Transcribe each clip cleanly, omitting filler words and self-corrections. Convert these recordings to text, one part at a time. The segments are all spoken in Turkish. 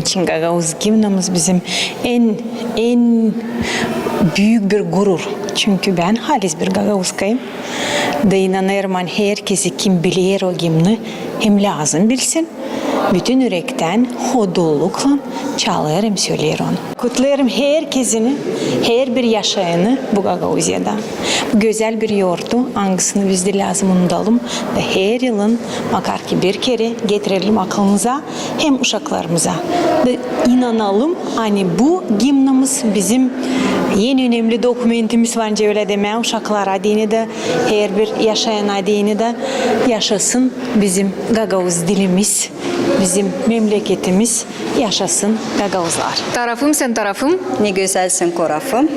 için Gagavuz gimnamız bizim en büyük bir gurur. Çünkü ben halis bir Gagavuzkayım. Da inanırım herkesi kim bilir o gimni hem lazım bilsin. Bütün yürekten hodulukla çalarım söyler onu. Kutlarım herkesini, her bir yaşayanı bu Gagavuzya'da. Bu güzel bir yurdu, hangisini biz de lazım unudalım ve her yılın bakar ki bir kere getirelim aklımıza hem uşaklarımıza. Ve inanalım hani bu gimnamız bizim en önemli dokumentimiz bence öyle deme uşaklar adını da her bir yaşayan adını da yaşasın bizim Gagavuz dilimiz. Bizim memleketimiz yaşasın Gagavuzlar. Tarafım sen tarafım. Ne güzelsin korafım.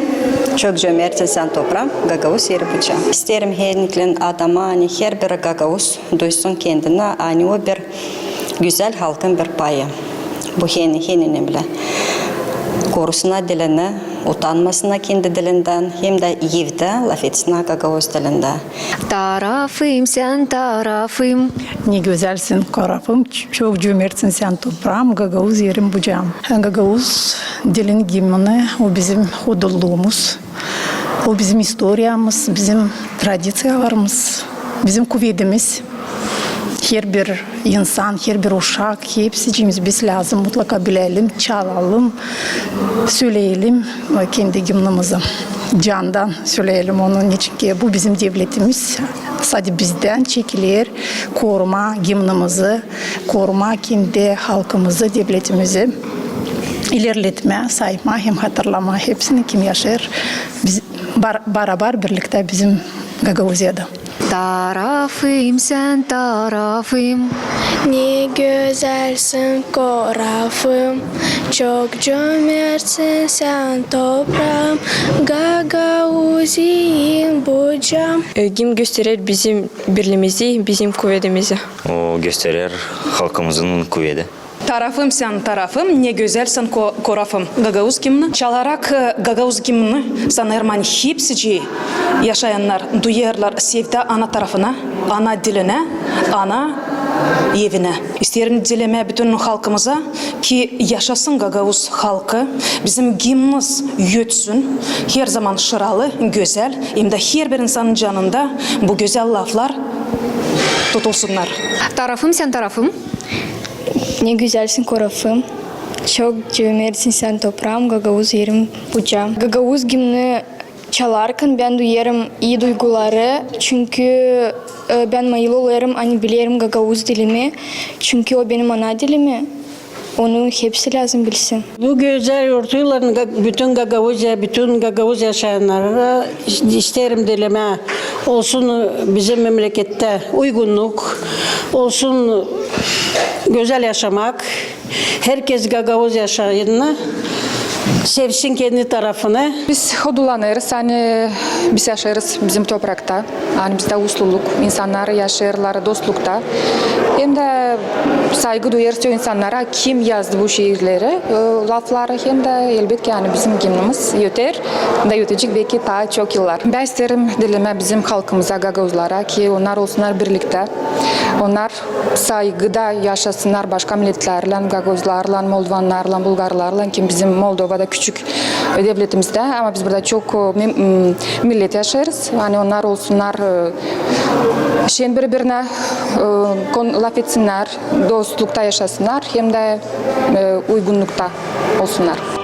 Çok cömertsin sen toprağım. Gagavuz yeri bıçağım. İsterim her adama hani her bir Gagavuz duysun kendine. Hani o bir güzel halkın bir payı. Bu en önemli. Korusuna dilini, utanmasına kendi dilinden hem de evde laf etsin Gagavuz dilinde. Tarafım sen tarafım. Ne güzelsin korafım, çok cömertsin sen toprağım, Gagavuz yerim bucağım. Gagavuz dilin gimni, o bizim hudulluğumuz, o bizim historiyamız, bizim tradisiyalarımız, bizim kuvvetimiz. Her bir insan, her bir uşak, hepsimiz biz lazım mutlaka bilelim, çalalım, söyleyelim kendi gimnimizi. Candan söyleyelim onun için ki bu bizim devletimiz. Sadece bizden çekilir, koruma gimnimizi, koruma kendi halkımızı, devletimizi ilerletme, sayma, hem hatırlama hepsini kim yaşar. Biz beraber birlikte bizim Gagavuzya'da. Tarafım sen tarafım. Ne güzelsin korafım, çok cömertsin sen toprağım, Gagavuz'un bucağım. Gim gösterir bizim birliğimizi, bizim kuvvetimizi. O gösterir halkımızın kuvveti. Tarafım sen tarafım, ne güzelsin korafım. Gagavuz gimni. Çalarak Gagavuz gimni sanırım hepsi yaşayanlar duyarlar sevdi ana tarafına, ana diline, ana evine. İsterim dileme bütün halkımıza ki yaşasın Gagavuz halkı. Bizim gimnimiz yötsün. Her zaman şıralı, güzel. Hem de her bir insanın canında bu güzel laflar tutulsunlar. Tarafım sen tarafım. Ne güzelsin korafım, çok cömertsin sen toprağım, Gagavuz yerim bucağım. Gagavuz gimni çalarken ben duyarım iyi duyguları, çünkü ben mayılı olurum, hani bilirim Gagavuz dilimi, çünkü o benim ana dilimi. Onu hepsi lazım bilsin. Bu güzel yurtuyla bütün Gagavuz yaşayanlara isterim dileme olsun bizim memlekette uygunluk, olsun güzel yaşamak, herkes Gagavuz yaşayanını sevsin kendi tarafını. Biz hodulanırız, hani biz yaşarız bizim toprakta. Hani bizde usluluk, insanlar yaşarlar dostlukta. Hem de saygı duyarız o insanlara kim yazdı bu şiirleri, lafları hem de elbette yani bizim gimnimiz yeter. Da yetecek belki daha çok yıllar. Ben isterim dileme bizim halkımıza, Gagavuzlara ki onlar olsunlar birlikte. Onlar saygıda yaşasınlar başka milletlerle, Gagavuzlarla, Moldovanlarla, Bulgarlarla ki bizim Moldova'da küçük devletimizde ama biz burada çok millet yaşarız. Yani onlar olsunlar şeyin birbirine laf etsinler, dostlukta yaşasınlar hem de uygunlukta olsunlar.